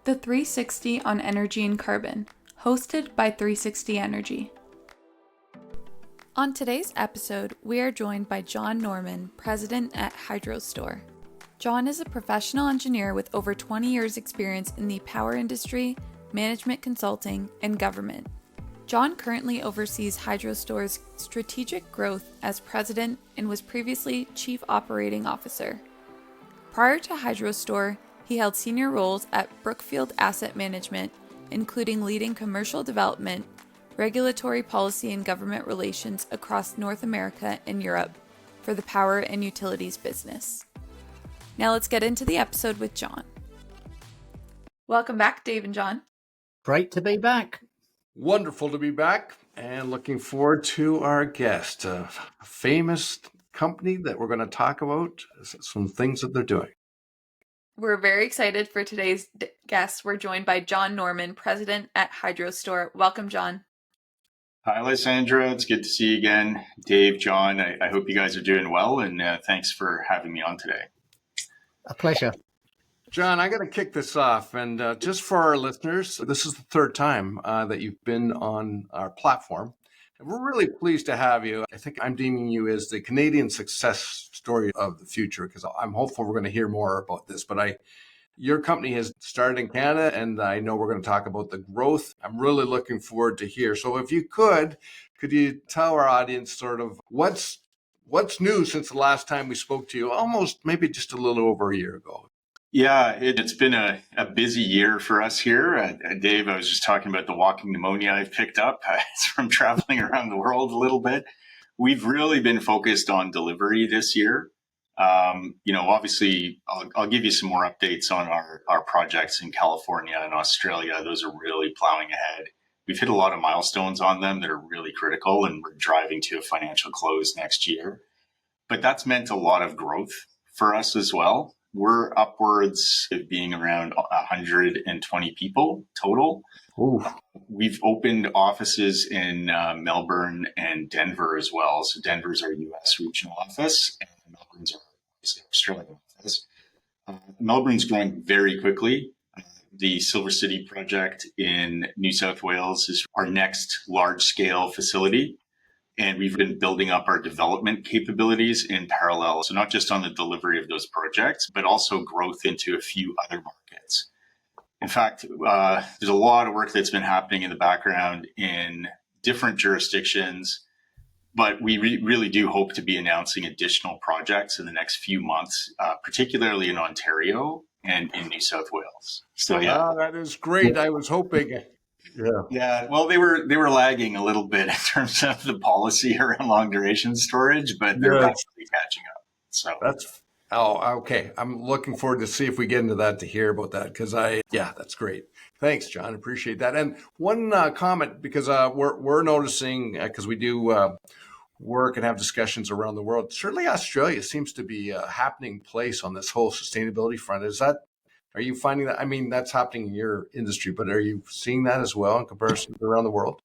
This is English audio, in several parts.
The 360 on Energy and Carbon, hosted by 360 Energy. On today's episode, we are joined by Jon Norman, president at Hydrostore. Jon is a professional engineer with over 20 years' experience in the power industry, management consulting, and government. Jon currently oversees Hydrostore's strategic growth as president and was previously chief operating officer. Prior to Hydrostore, he held senior roles at Brookfield Asset Management, including leading commercial development, regulatory policy and government relations across North America and Europe for the power and utilities business. Now let's get into the episode with Jon. Welcome back, Dave and Jon. Great to be back. Wonderful to be back and looking forward to our guest, a famous company that we're going to talk about, some things that they're doing. We're very excited for today's guest. We're joined by Jon Norman, president at Hydrostore. Welcome, Jon. Hi, Lysandra. It's good to see you again. Dave, Jon, I hope you guys are doing well, and thanks for having me on today. A pleasure. Jon, I got to kick this off. And just for our listeners, this is the third time that you've been on our platform. And we're really pleased to have you. I think I'm deeming you as the Canadian success story of the future, because I'm hopeful we're going to hear more about this. But your company has started in Canada, and I know we're going to talk about the growth. I'm really looking forward to hear. So if you could you tell our audience sort of what's new since the last time we spoke to you, almost maybe just a little over a year ago? Yeah, it's been a busy year for us here. Dave, I was just talking about the walking pneumonia I've picked up from traveling around the world a little bit. We've really been focused on delivery this year. Obviously, I'll give you some more updates on our projects in California and Australia. Those are really plowing ahead. We've hit a lot of milestones on them that are really critical, and we're driving to a financial close next year. But that's meant a lot of growth for us as well. We're upwards of being around 120 people total. Ooh. We've opened offices in Melbourne and Denver as well. So Denver's our U.S. regional office, and Melbourne's our Australian office. Melbourne's growing very quickly. The Silver City project in New South Wales is our next large-scale facility. And we've been building up our development capabilities in parallel. So not just on the delivery of those projects, but also growth into a few other markets. In fact, there's a lot of work that's been happening in the background in different jurisdictions, but we really do hope to be announcing additional projects in the next few months, particularly in Ontario and in New South Wales. So yeah, that is great. I was hoping. Yeah. Well, they were lagging a little bit in terms of the policy around long duration storage, but they're rapidly catching up. So okay. I'm looking forward to see if we get into that, to hear about that, because that's great. Thanks, Jon. Appreciate that. And one comment, because we're noticing, because we do work and have discussions around the world. Certainly, Australia seems to be a happening place on this whole sustainability front. Are you finding that? I mean, that's happening in your industry, but are you seeing that as well in comparison to around the world?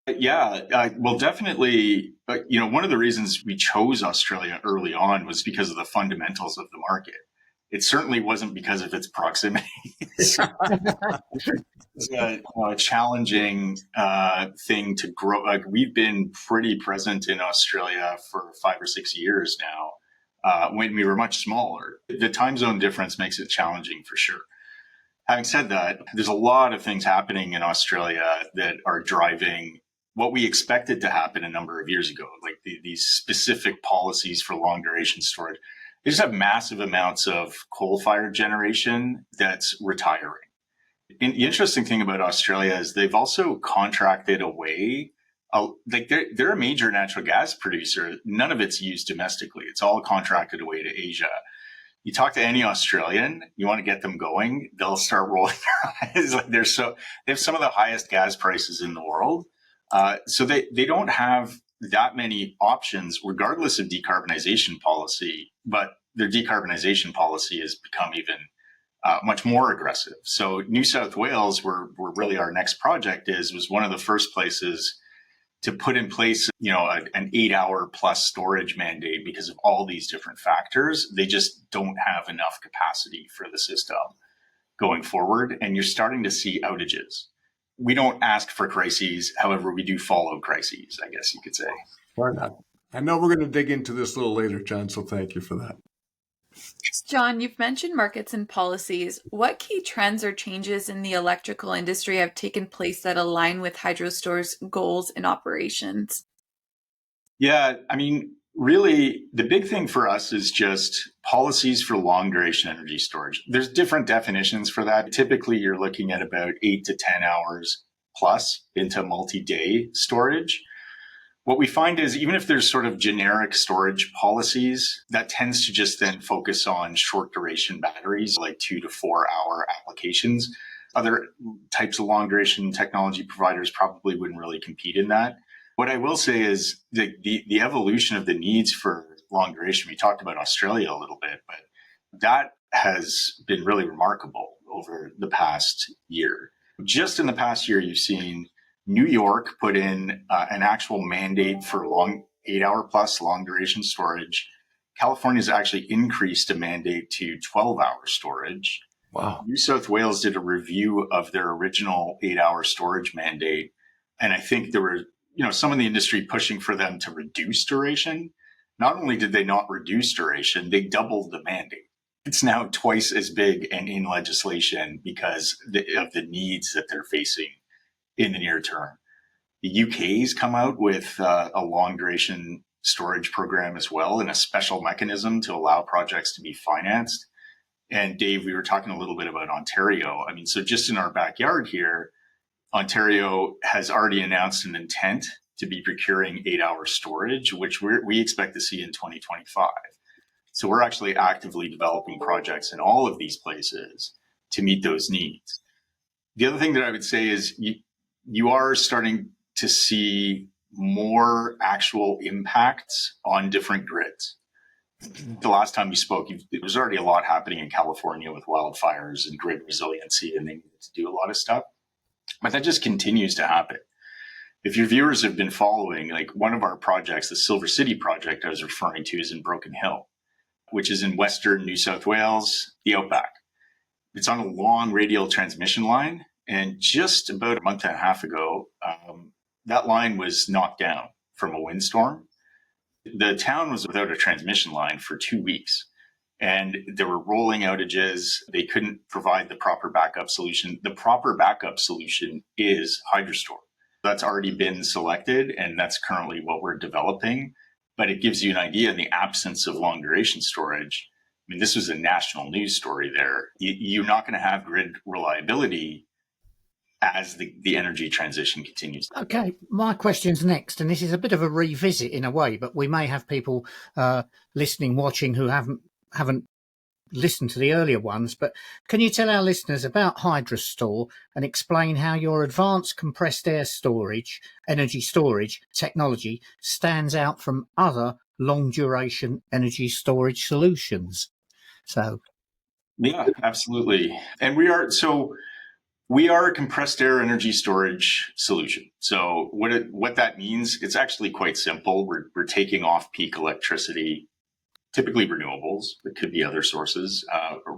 Yeah, well, definitely. One of the reasons we chose Australia early on was because of the fundamentals of the market. It certainly wasn't because of its proximity. It's a challenging thing to grow. We've been pretty present in Australia for 5 or 6 years now. When we were much smaller. The time zone difference makes it challenging for sure. Having said that, there's a lot of things happening in Australia that are driving what we expected to happen a number of years ago, like these specific policies for long duration storage. They just have massive amounts of coal-fired generation that's retiring. And the interesting thing about Australia is they've also contracted away. They're a major natural gas producer. None of it's used domestically. It's all contracted away to Asia. You talk to any Australian, you want to get them going, they'll start rolling their eyes. They have some of the highest gas prices in the world. So they don't have that many options, regardless of decarbonization policy. But their decarbonization policy has become even much more aggressive. So New South Wales, where really our next project was one of the first places to put in place, an 8-hour plus storage mandate because of all these different factors. They just don't have enough capacity for the system. going forward, and you're starting to see outages. We don't ask for crises, however, we do follow crises, I guess you could say. Fair enough. I know we're going to dig into this a little later, John, so thank you for that. John, you've mentioned markets and policies. What key trends or changes in the electrical industry have taken place that align with Hydrostore's goals and operations? Yeah, I mean, really, the big thing for us is just policies for long duration energy storage. There's different definitions for that. Typically, you're looking at about 8 to 10 hours plus into multi-day storage. What we find is even if there's sort of generic storage policies, that tends to just then focus on short duration batteries, like 2 to 4 hour applications. Other types of long duration technology providers probably wouldn't really compete in that. What I will say is the evolution of the needs for long duration, we talked about Australia a little bit, but that has been really remarkable over the past year. Just in the past year, you've seen New York put in an actual mandate for 8-hour plus long duration storage. California's actually increased a mandate to 12-hour storage. Wow. New South Wales did a review of their original 8-hour storage mandate. And I think there were, some in the industry pushing for them to reduce duration. Not only did they not reduce duration, they doubled the mandate. It's now twice as big and in legislation because of the needs that they're facing in the near term. The UK's come out with a long duration storage program as well, and a special mechanism to allow projects to be financed. And Dave, we were talking a little bit about Ontario. I mean, so just in our backyard here, Ontario has already announced an intent to be procuring 8-hour storage, which we expect to see in 2025. So we're actually actively developing projects in all of these places to meet those needs. The other thing that I would say is you are starting to see more actual impacts on different grids. The last time we spoke, there was already a lot happening in California with wildfires and grid resiliency, and they needed to do a lot of stuff. But that just continues to happen. If your viewers have been following, like one of our projects, the Silver City project I was referring to, is in Broken Hill, which is in western New South Wales, the outback. It's on a long radial transmission line. And just about a month and a half ago, that line was knocked down from a windstorm. The town was without a transmission line for 2 weeks. And there were rolling outages. They couldn't provide the proper backup solution. The proper backup solution is Hydrostor. That's already been selected, and that's currently what we're developing. But it gives you an idea in the absence of long duration storage. I mean, this was a national news story there. You're not going to have grid reliability as the energy transition continues. Okay, my question's next, and this is a bit of a revisit in a way, but we may have people listening, watching who haven't listened to the earlier ones. But can you tell our listeners about Hydrostore and explain how your advanced compressed air storage, energy storage technology stands out from other long duration energy storage solutions? So, yeah, absolutely. And we are a compressed air energy storage solution. So what that means, it's actually quite simple. We're taking off-peak electricity, typically renewables, it could be other sources,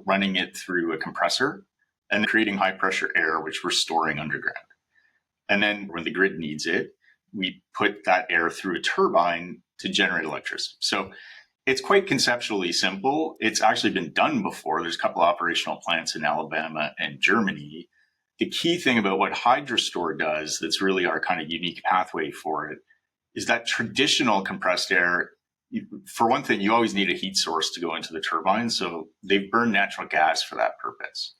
running it through a compressor and creating high-pressure air, which we're storing underground. And then when the grid needs it, we put that air through a turbine to generate electricity. So it's quite conceptually simple. It's actually been done before. There's a couple of operational plants in Alabama and Germany. The key thing about what Hydrostore does that's really our kind of unique pathway for it is that traditional compressed air, for one thing, you always need a heat source to go into the turbine. So they burn natural gas for that purpose.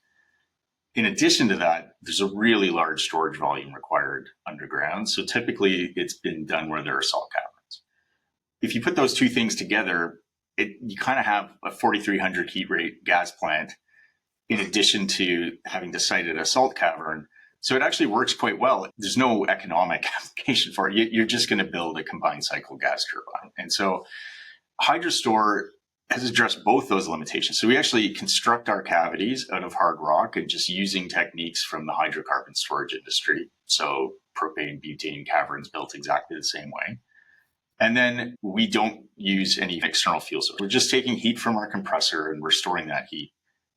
In addition to that, there's a really large storage volume required underground. So typically it's been done where there are salt caverns. If you put those two things together, you kind of have a 4,300 heat rate gas plant in addition to having to site at a salt cavern. So it actually works quite well. There's no economic application for it. You're just going to build a combined cycle gas turbine. And so Hydrostore has addressed both those limitations. So we actually construct our cavities out of hard rock and just using techniques from the hydrocarbon storage industry. So propane, butane caverns built exactly the same way. And then we don't use any external fuel source. We're just taking heat from our compressor and we're storing that heat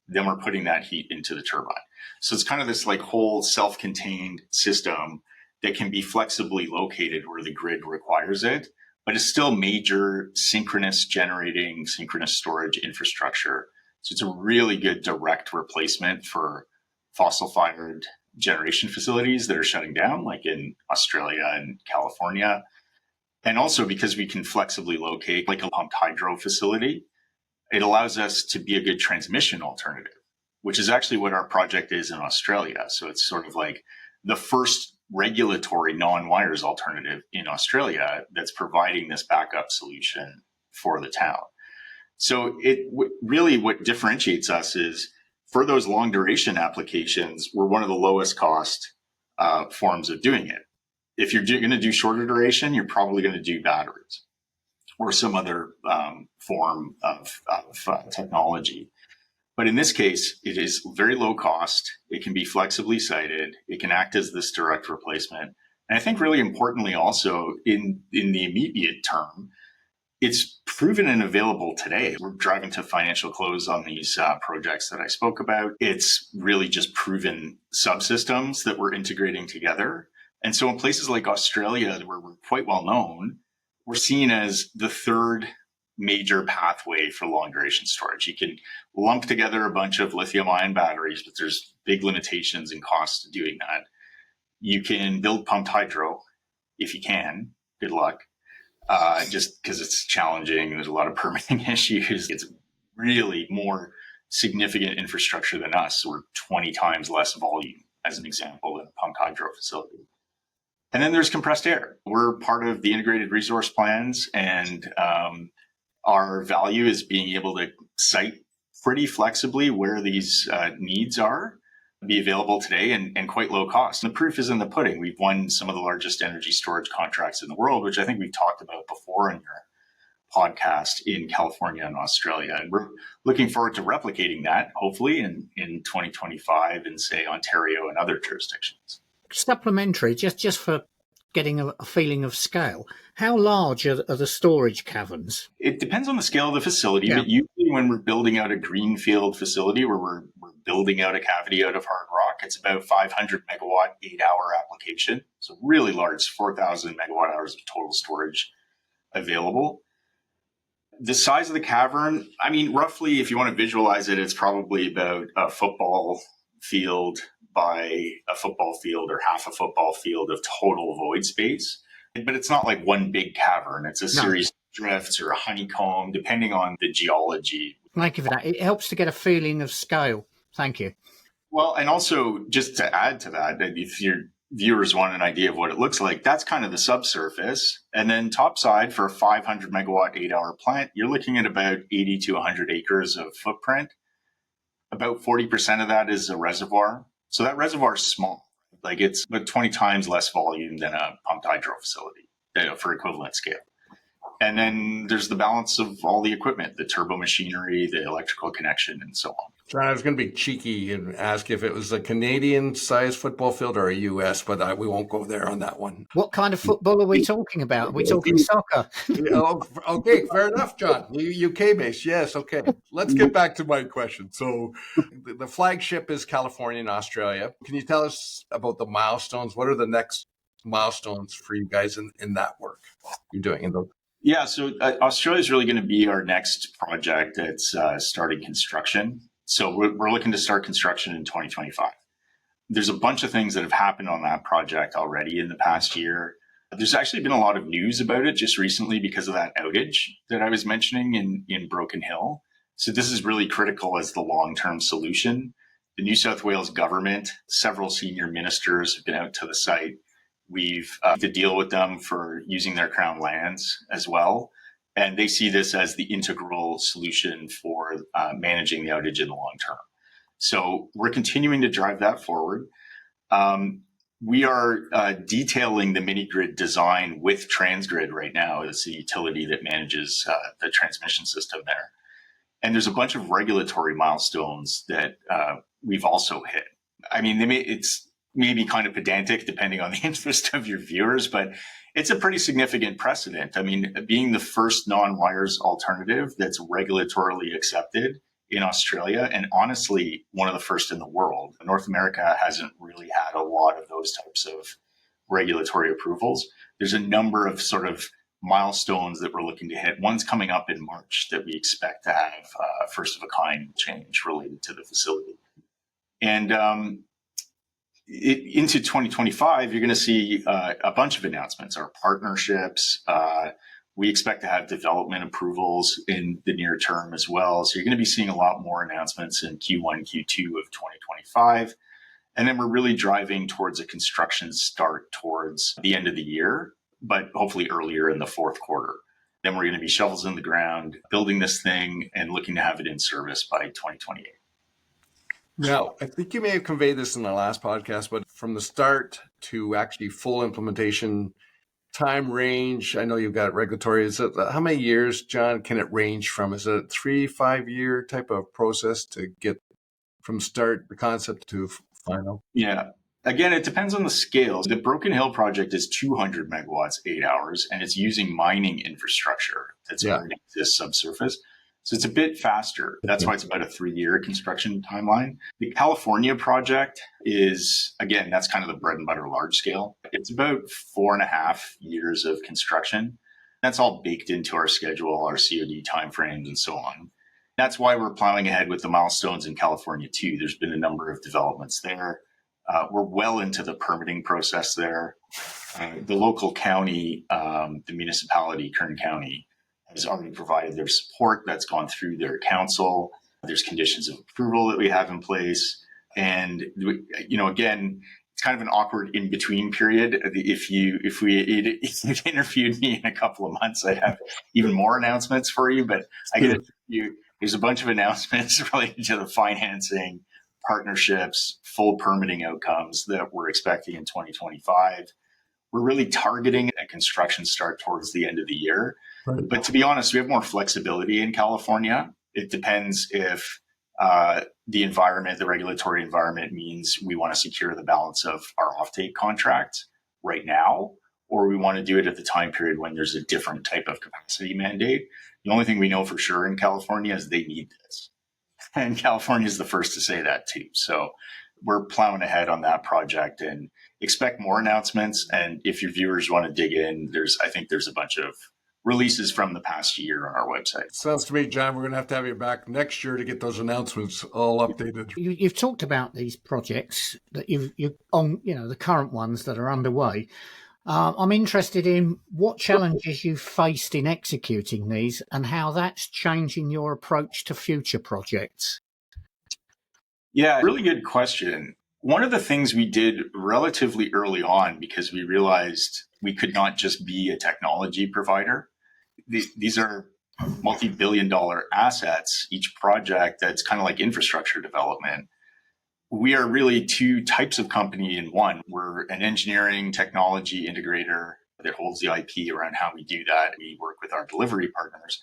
then we're putting that heat into the turbine. So it's kind of this like whole self-contained system that can be flexibly located where the grid requires it, but it's still major synchronous generating, synchronous storage infrastructure. So it's a really good direct replacement for fossil-fired generation facilities that are shutting down, like in Australia and California. And also because we can flexibly locate like a pumped hydro facility, it allows us to be a good transmission alternative, which is actually what our project is in Australia. So it's sort of like the first regulatory non-wires alternative in Australia that's providing this backup solution for the town. So really what differentiates us is for those long duration applications, we're one of the lowest cost forms of doing it. If you're going to do shorter duration, you're probably going to do batteries or some other form of technology. But in this case, it is very low cost. It can be flexibly sited. It can act as this direct replacement. And I think really importantly also in the immediate term, it's proven and available today. We're driving to financial close on these projects that I spoke about. It's really just proven subsystems that we're integrating together. And so in places like Australia, where we're quite well known, we're seen as the third major pathway for long duration storage. You can lump together a bunch of lithium ion batteries, but there's big limitations and costs to doing that. You can build pumped hydro if you can. Good luck. Just because it's challenging. There's a lot of permitting issues. It's really more significant infrastructure than us. We're 20 times less volume, as an example, in a pumped hydro facility. And then there's compressed air. We're part of the integrated resource plans, and our value is being able to site pretty flexibly where these needs are, be available today and quite low cost. And the proof is in the pudding. We've won some of the largest energy storage contracts in the world, which I think we've talked about before in your podcast in California and Australia. And we're looking forward to replicating that, hopefully, in 2025 in, say, Ontario and other jurisdictions. Supplementary, just for getting a feeling of scale, how large are the storage caverns? It depends on the scale of the facility, but usually when we're building out a greenfield facility where we're building out a cavity out of hard rock, it's about 500 megawatt, 8-hour application. So really large, 4,000 megawatt hours of total storage available. The size of the cavern, I mean, roughly, if you want to visualize it, it's probably about a football field by a football field or half a football field of total void space. But it's not like one big cavern. It's a series of drifts or a honeycomb, depending on the geology. Thank you for that. It helps to get a feeling of scale. Thank you. Well, and also just to add to that, if your viewers want an idea of what it looks like, that's kind of the subsurface. And then topside for a 500 megawatt, 8-hour plant, you're looking at about 80 to 100 acres of footprint. About 40% of that is a reservoir. So that reservoir is small. Like it's about 20 times less volume than a pumped hydro facility for equivalent scale. And then there's the balance of all the equipment, the turbo machinery, the electrical connection, and so on. John, I was going to be cheeky and ask if it was a Canadian-sized football field or a U.S., but we won't go there on that one. What kind of football are we talking about? Are we talking soccer? Okay, fair enough, John. UK-based, yes, okay. Let's get back to my question. So the flagship is California and Australia. Can you tell us about the milestones? What are the next milestones for you guys in that work you're doing in those? Yeah, so Australia is really going to be our next project that's starting construction. So we're looking to start construction in 2025. There's a bunch of things that have happened on that project already in the past year. There's actually been a lot of news about it just recently because of that outage that I was mentioning in Broken Hill. So this is really critical as the long-term solution. The New South Wales government, several senior ministers have been out to the site. We've to deal with them for using their Crown lands as well. And they see this as the integral solution for managing the outage in the long term. So we're continuing to drive that forward. We are detailing the mini grid design with Transgrid right now. It's the utility that manages the transmission system there. And there's a bunch of regulatory milestones that we've also hit. I mean, it's maybe kind of pedantic depending on the interest of your viewers, but it's a pretty significant precedent. I mean, being the first non-wires alternative that's regulatorily accepted in Australia, and honestly, one of the first in the world. North America hasn't really had a lot of those types of regulatory approvals. There's a number of sort of milestones that we're looking to hit. One's coming up in March that we expect to have first of a kind change related to the facility. And into 2025, you're going to see a bunch of announcements, our partnerships. We expect to have development approvals in the near term as well. So you're going to be seeing a lot more announcements in Q1, Q2 of 2025. And then we're really driving towards a construction start towards the end of the year, but hopefully earlier in the fourth quarter. Then we're going to be shovels in the ground, building this thing and looking to have it in service by 2028. Now, I think you may have conveyed this in the last podcast, but from the start to actually full implementation, time range, I know you've got regulatory. Is it, how many years, John, can it range from? Is it a 3-5 year type of process to get from start, the concept to final? Yeah. Again, it depends on the scale. The Broken Hill project is 200 megawatts, 8 hours, and it's using mining infrastructure that's already exists subsurface. So it's a bit faster. That's why it's about a 3-year construction timeline. The California project is, again, that's kind of the bread and butter large scale. It's about 4.5 years of construction. That's all baked into our schedule, our COD timeframes, and so on. That's why we're plowing ahead with the milestones in California too. There's been a number of developments there. We're well into the permitting process there. The local county, the municipality, Kern County, has already provided their support. That's gone through their council. There's conditions of approval that we have in place. And, again, it's kind of an awkward in-between period. If you interviewed me in a couple of months, I'd have even more announcements for you. But I get you. There's a bunch of announcements related to the financing, partnerships, full permitting outcomes that we're expecting in 2025. We're really targeting a construction start towards the end of the year. Right. But to be honest, we have more flexibility in California. It depends if the regulatory environment means we want to secure the balance of our offtake contract right now, or we want to do it at the time period when there's a different type of capacity mandate. The only thing we know for sure in California is they need this. And California is the first to say that too. So we're plowing ahead on that project and expect more announcements. And if your viewers want to dig in, I think there's a bunch of releases from the past year on our website. Sounds to me, John, we're going to have you back next year to get those announcements all updated. You've talked about these projects that you've on, the current ones that are underway. I'm interested in what challenges you've faced in executing these and how that's changing your approach to future projects. Yeah, really good question. One of the things we did relatively early on, because we realized we could not just be a technology provider. These are multi-billion-dollar assets, each project that's kind of like infrastructure development. We are really two types of company in one. We're an engineering technology integrator that holds the IP around how we do that. We work with our delivery partners.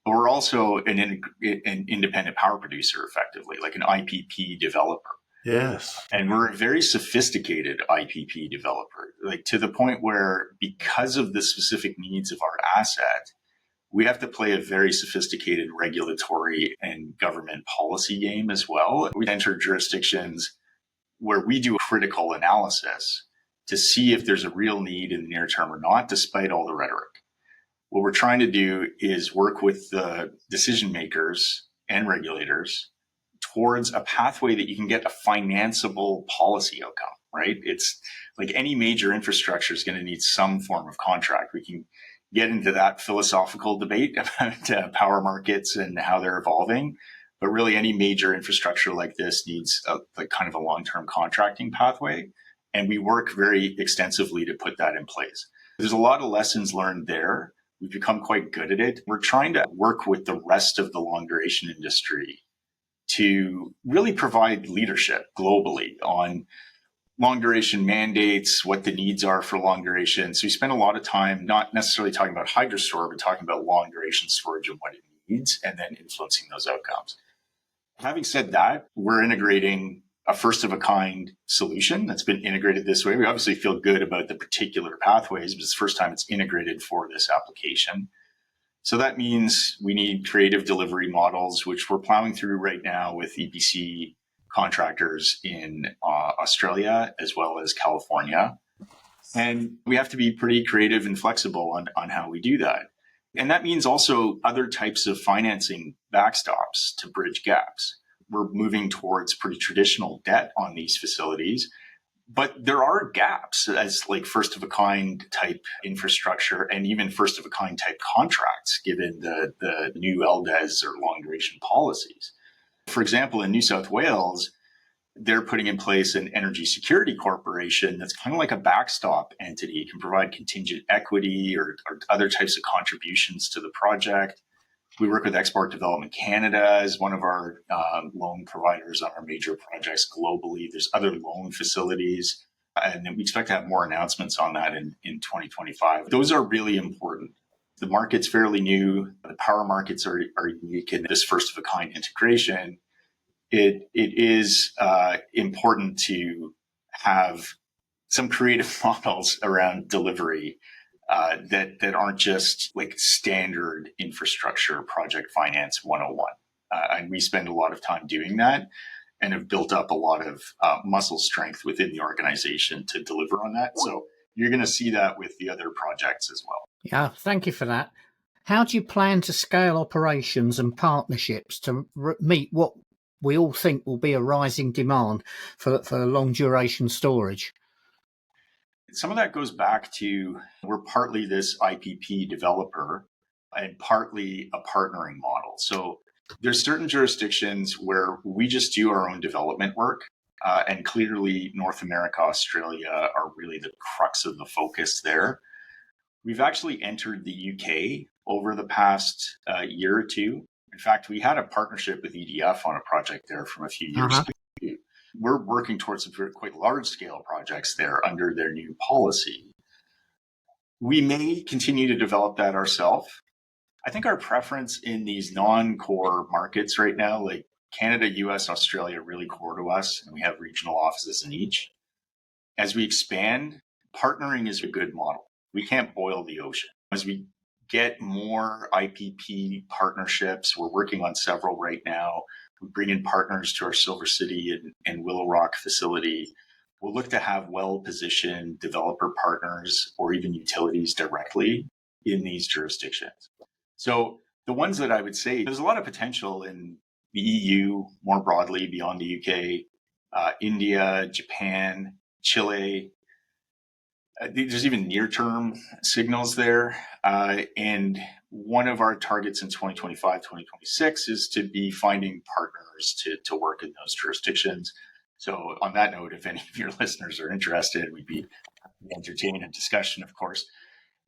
But we're also an independent power producer, effectively, like an IPP developer. Yes. And we're a very sophisticated IPP developer, like to the point where because of the specific needs of our asset, we have to play a very sophisticated regulatory and government policy game as well. We enter jurisdictions where we do a critical analysis to see if there's a real need in the near term or not, despite all the rhetoric. What we're trying to do is work with the decision makers and regulators towards a pathway that you can get a financeable policy outcome, right? It's like any major infrastructure is going to need some form of contract. We can get into that philosophical debate about power markets and how they're evolving. But really, any major infrastructure like this needs kind of a long-term contracting pathway. And we work very extensively to put that in place. There's a lot of lessons learned there. We've become quite good at it. We're trying to work with the rest of the long duration industry to really provide leadership globally on long duration mandates, what the needs are for long duration. So we spend a lot of time not necessarily talking about Hydrostor, but talking about long duration storage and what it needs, and then influencing those outcomes. Having said that, we're integrating a first of a kind solution that's been integrated this way. We obviously feel good about the particular pathways, but it's the first time it's integrated for this application. So that means we need creative delivery models, which we're plowing through right now with EPC contractors in Australia as well as California. And we have to be pretty creative and flexible on how we do that. And that means also other types of financing backstops to bridge gaps. We're moving towards pretty traditional debt on these facilities, but there are gaps as like first of a kind type infrastructure and even first of a kind type contracts given the new LDES or long duration policies. For example, in New South Wales, they're putting in place an energy security corporation that's kind of like a backstop entity. It can provide contingent equity or other types of contributions to the project. We work with Export Development Canada as one of our loan providers on our major projects globally. There's other loan facilities, and we expect to have more announcements on that in 2025. Those are really important. The market's fairly new. The power markets are unique in this first of a kind integration. It is important to have some creative models around delivery that aren't just like standard infrastructure project finance 101. And we spend a lot of time doing that and have built up a lot of muscle strength within the organization to deliver on that. So you're going to see that with the other projects as well. Yeah, thank you for that. How do you plan to scale operations and partnerships to meet what we all think will be a rising demand for long duration storage? Some of that goes back to we're partly this IPP developer and partly a partnering model. So there's certain jurisdictions where we just do our own development work. And clearly North America, Australia are really the crux of the focus there. We've actually entered the UK over the past year or two. In fact, we had a partnership with EDF on a project there from a few years ago. We're working towards some quite large scale projects there under their new policy. We may continue to develop that ourselves. I think our preference in these non-core markets right now, like Canada, US, Australia, are really core to us, and we have regional offices in each. As we expand, partnering is a good model. We can't boil the ocean. As we get more IPP partnerships, we're working on several right now. We bring in partners to our Silver City and Willow Rock facility. We'll look to have well-positioned developer partners or even utilities directly in these jurisdictions. So the ones that I would say, there's a lot of potential in the EU more broadly beyond the UK, India, Japan, Chile. There's even near-term signals there. And one of our targets in 2025, 2026 is to be finding partners to work in those jurisdictions. So on that note, if any of your listeners are interested, we'd be entertaining a discussion, of course.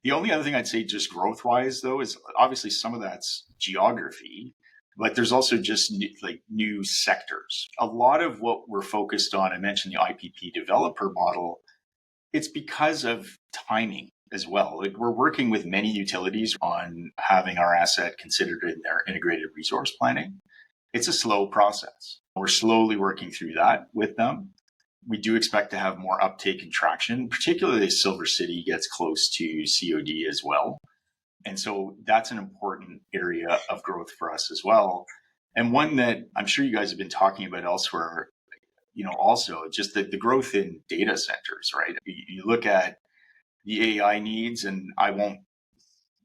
The only other thing I'd say just growth-wise, though, is obviously some of that's geography, but there's also just new sectors. A lot of what we're focused on, I mentioned the IPP developer model, it's because of timing as well. Like we're working with many utilities on having our asset considered in their integrated resource planning. It's a slow process. We're slowly working through that with them. We do expect to have more uptake and traction, particularly as Silver City gets close to COD as well. And so that's an important area of growth for us as well. And one that I'm sure you guys have been talking about elsewhere, also just the growth in data centers, right? You look at the AI needs, and I won't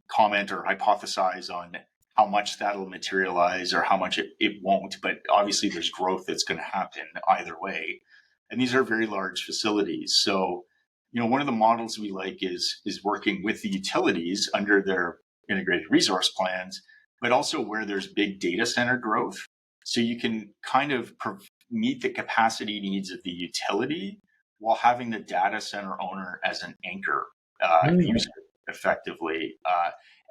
comment or hypothesize on how much that'll materialize or how much it won't, but obviously there's growth that's going to happen either way. And these are very large facilities. So, one of the models we like is working with the utilities under their integrated resource plans, but also where there's big data center growth. So you can kind of meet the capacity needs of the utility while having the data center owner as an anchor user effectively.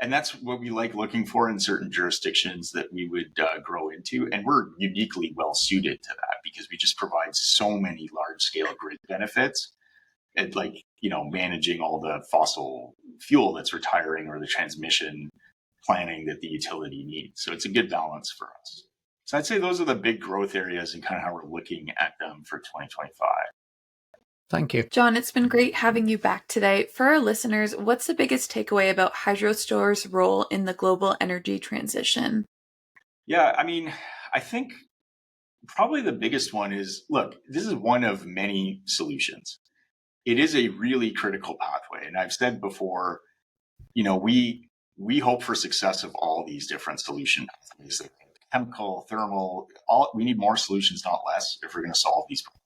And that's what we like looking for in certain jurisdictions that we would grow into. And we're uniquely well suited to that because we just provide so many large scale grid benefits and managing all the fossil fuel that's retiring or the transmission planning that the utility needs. So it's a good balance for us. So I'd say those are the big growth areas and kind of how we're looking at them for 2025. Thank you. Jon, it's been great having you back today. For our listeners, what's the biggest takeaway about Hydrostore's role in the global energy transition? Yeah, I mean, I think probably the biggest one is, look, this is one of many solutions. It is a really critical pathway. And I've said before, we hope for success of all these different solution pathways, like chemical, thermal, we need more solutions, not less, if we're going to solve these problems.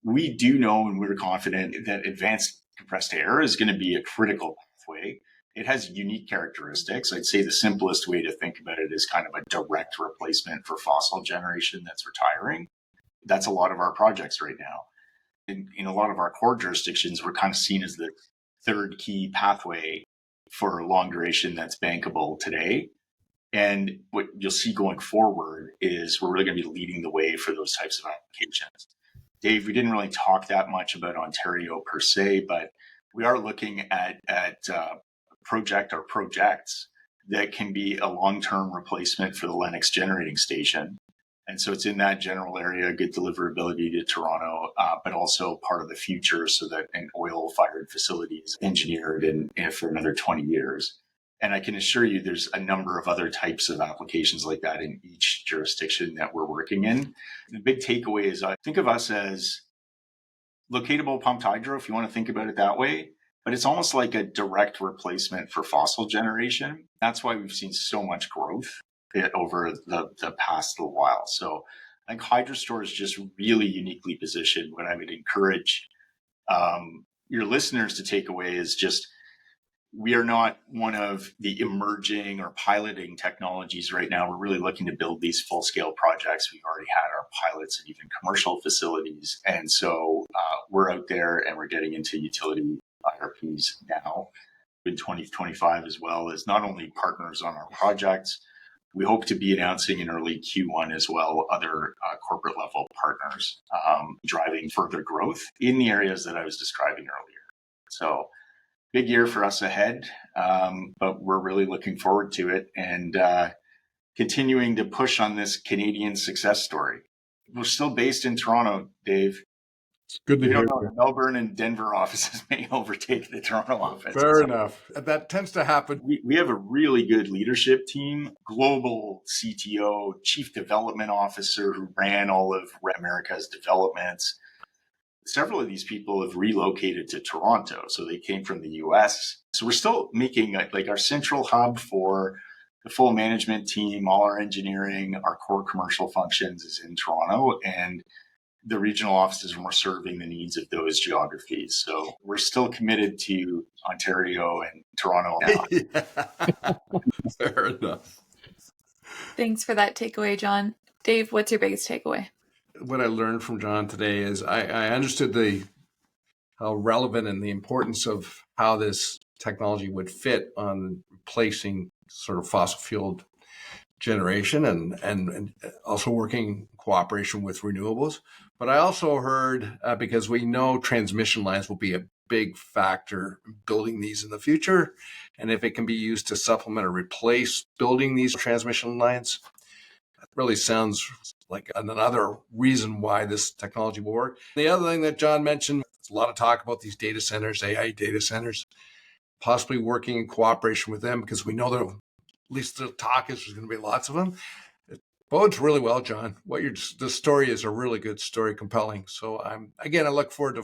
We do know, and we're confident that advanced compressed air is going to be a critical pathway. It has unique characteristics. I'd say the simplest way to think about it is kind of a direct replacement for fossil generation that's retiring. That's a lot of our projects right now. In a lot of our core jurisdictions, we're kind of seen as the third key pathway for long duration that's bankable today. And what you'll see going forward is we're really going to be leading the way for those types of applications. Dave, we didn't really talk that much about Ontario per se, but we are looking at projects that can be a long-term replacement for the Lennox generating station. And so it's in that general area, good deliverability to Toronto, but also part of the future so that an oil-fired facility is engineered in for another 20 years. And I can assure you there's a number of other types of applications like that in each jurisdiction that we're working in. The big takeaway is I think of us as locatable pumped hydro, if you want to think about it that way, but it's almost like a direct replacement for fossil generation. That's why we've seen so much growth over the past little while. So I think Hydrostore is just really uniquely positioned. What I would encourage your listeners to take away is just, we are not one of the emerging or piloting technologies right now. We're really looking to build these full-scale projects. We've already had our pilots and even commercial facilities. And so we're out there and we're getting into utility IRPs now in 2025, as well as not only partners on our projects. We hope to be announcing in early Q1 as well other corporate level partners driving further growth in the areas that I was describing earlier. So big year for us ahead, but we're really looking forward to it and continuing to push on this Canadian success story. We're still based in Toronto, Dave. It's good to hear. The Melbourne and Denver offices may overtake the Toronto office. Fair enough. That tends to happen. We have a really good leadership team, global CTO, chief development officer who ran all of America's developments. Several of these people have relocated to Toronto, so they came from the US. So we're still making like our central hub for the full management team, all our engineering, our core commercial functions is in Toronto, and the regional offices are more serving the needs of those geographies. So we're still committed to Ontario and Toronto now. Fair enough. Thanks for that takeaway, Jon. Dave, what's your biggest takeaway? What I learned from Jon today is I understood how relevant and the importance of how this technology would fit on replacing sort of fossil fueled generation and also working in cooperation with renewables. But I also heard, because we know transmission lines will be a big factor in building these in the future, and if it can be used to supplement or replace building these transmission lines, that really sounds like another reason why this technology will work. The other thing that Jon mentioned, there's a lot of talk about these data centers, AI data centers, possibly working in cooperation with them, because we know that at least the talk is there's going to be lots of them. It bodes really well, Jon. The story is a really good story, compelling. So I look forward to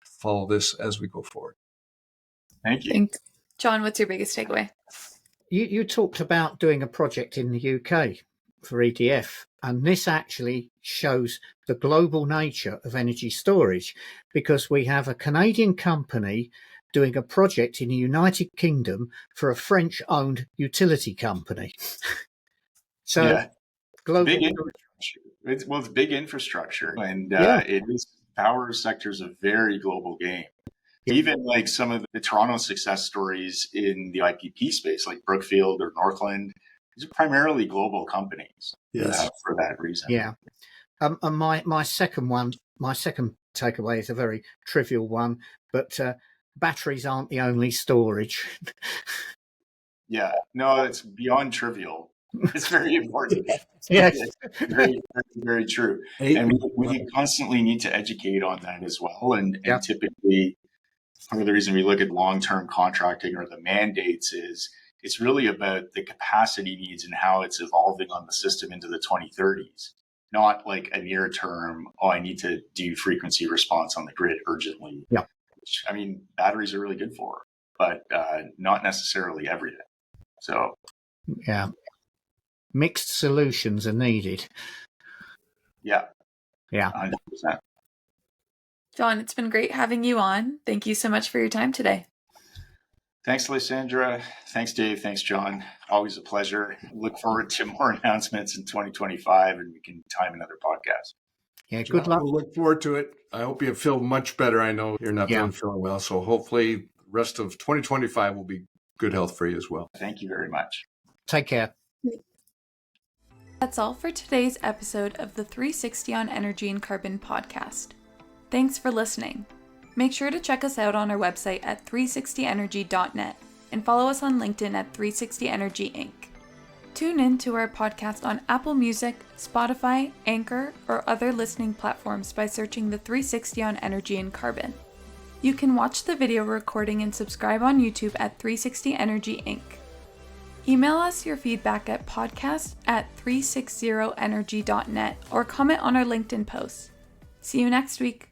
follow this as we go forward. Thank you. Thanks. Jon, what's your biggest takeaway? You talked about doing a project in the UK for EDF, and this actually shows the global nature of energy storage, because we have a Canadian company doing a project in the United Kingdom for a French-owned utility company. So, yeah, global big infrastructure. It's big infrastructure, and it is power sector is a very global game. Yeah. Even like some of the Toronto success stories in the IPP space, like Brookfield or Northland, these are primarily global companies. Yes, for that reason. Yeah. And my second takeaway is a very trivial one, but batteries aren't the only storage. Yeah, no, it's beyond trivial. It's very important. Yes. Very, very true. Hey, And we constantly need to educate on that as well. And Yeah. typically, part of the reason we look at long-term contracting or the mandates is it's really about the capacity needs and how it's evolving on the system into the 2030s. Not like a near term, oh, I need to do frequency response on the grid urgently. Yeah. Which, I mean, batteries are really good for, but not necessarily every day. So, Yeah. Mixed solutions are needed. yeah. Yeah. 100%. Jon, it's been great having you on. Thank you so much for your time today. Thanks, Lysandra. Thanks, Dave. Thanks, John. Always a pleasure. Look forward to more announcements in 2025, and we can time another podcast. Yeah. Good luck. We'll look forward to it. I hope you feel much better. I know you're not feeling well. So hopefully the rest of 2025 will be good health for you as well. Thank you very much. Take care. That's all for today's episode of the 360 on Energy and Carbon podcast. Thanks for listening. Make sure to check us out on our website at 360energy.net and follow us on LinkedIn at 360 Energy Inc. Tune in to our podcast on Apple Music, Spotify, Anchor, or other listening platforms by searching the 360 on Energy and Carbon. You can watch the video recording and subscribe on YouTube at 360 Energy Inc. Email us your feedback at podcast@360energy.net or comment on our LinkedIn posts. See you next week.